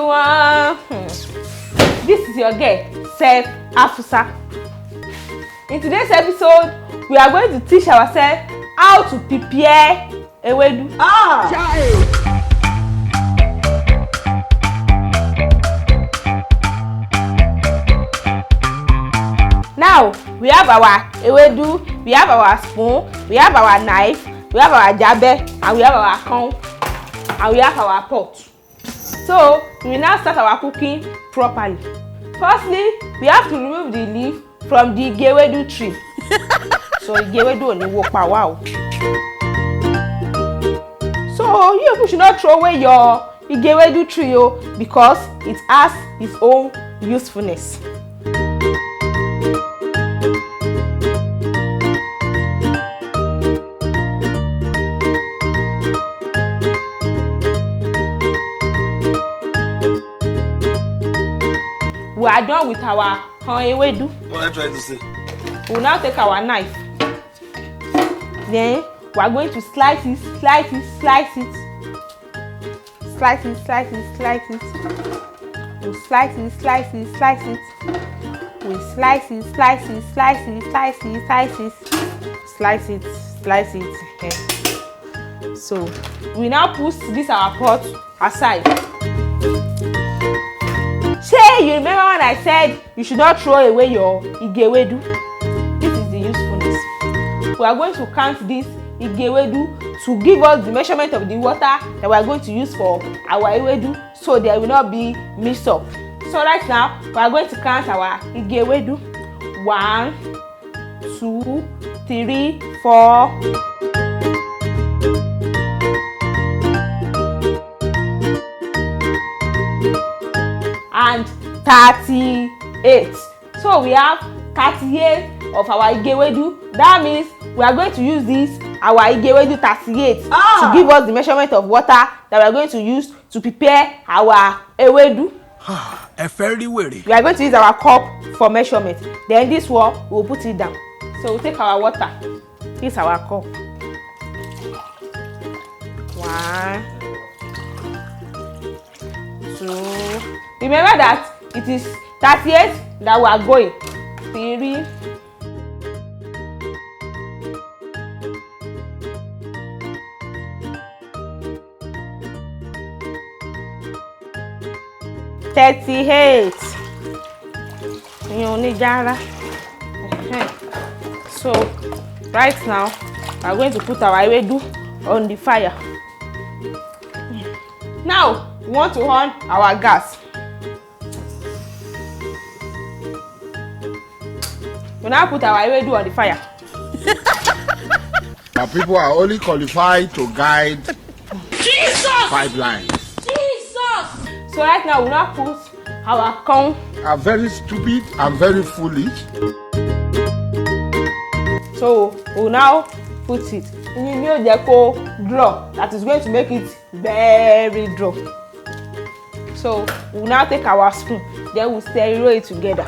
everyone. This is your girl, Chef Afusa. In today's episode, we are going to teach ourselves how to prepare Ewedu. Now, we have our Ewedu, we have our spoon, we have our knife, we have our jabe, and we have our corn, and we have our pot. So, we will now start our cooking properly. Firstly, we have to remove the leaf from the Ewedu tree. So, the Ewedu only work per wow. So, you should not throw away your Ewedu tree because it has its own usefulness. We are done with our Ewedu. What are you trying to say? We will now take our knife. Then we are going to slice it, slice it, slice it. Slice it, slice it, slice it. We slice it, slice it, slice it. We slice it, slice it, slice it, slice it, slice it. Slice it, slice it. Okay. So we now put this our pot aside. Say you remember when I said you should not throw away your Ewedu? This is the usefulness. We are going to count this Ewedu to give us the measurement of the water that we are going to use for our Ewedu, so there will not be mix up. So right now we are going to count our Ewedu. 1, 2, 3, 4. And 38. So we have 38 of our Ewedu. That means we are going to use this our Ewedu 38 to give us the measurement of water that we are going to use to prepare our Ewedu. We are going to use our cup for measurement. Then this one we will put it down. So we'll take our water. This is our cup. 1, 2. Remember that it is 38 that we are going. 3. 38. So right now we are going to put our Ewedu on the fire. Now we want to on our gas. We now put our Ewedu on the fire. Our people are only qualified to guide pipelines. So right now we now put our corn. I'm very stupid. I'm very foolish. So we will now put it in the draw. That is going to make it very dry. So we will now take our spoon. Then we will stir it together.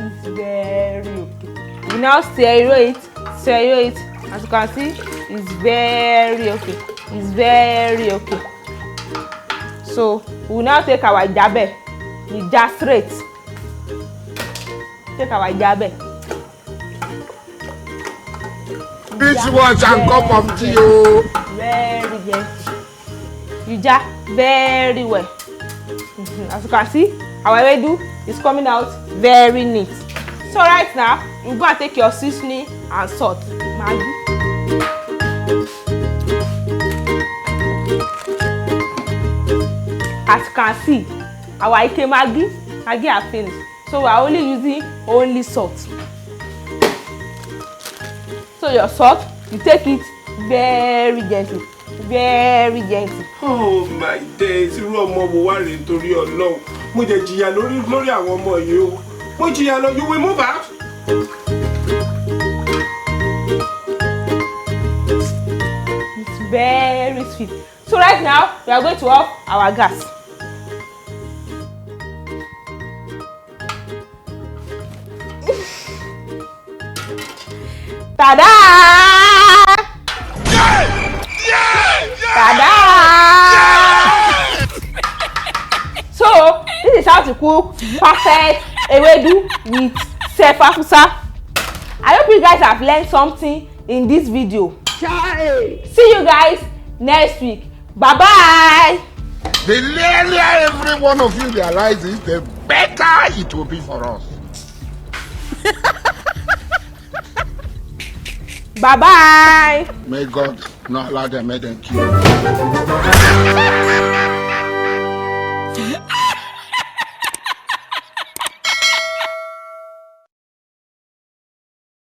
It's very okay. We now stir it. As you can see, it's very okay. It's very okay. So we will now take our jabe. We just straight. Take our jabe. Which one can come from tea? Very gentle. You just very well. As you can see, our Ewedu is coming out very neat. So right now, you go and take your seasoning and salt. Maggi. As you can see, our Maggi are finished. So we are only using salt. So your salt, you take it very gently. Very gentle. Oh my days, irú ọmọ wo wá rè nítorí Ọlọ́run. Mo jẹ jìyà lórí àwọn ọmọ yìí o. Mo jìyà lọ, you will move out. It's very sweet. So right now, we are going to off our gas. Ta-da! Ta-da! how to cook perfect ewedu with Chef Afusa. I hope you guys have learned something in this video. See you guys next week. Bye bye. The earlier every one of you realizes, the better it will be for us. Bye bye. May God not allow them, make them kill you.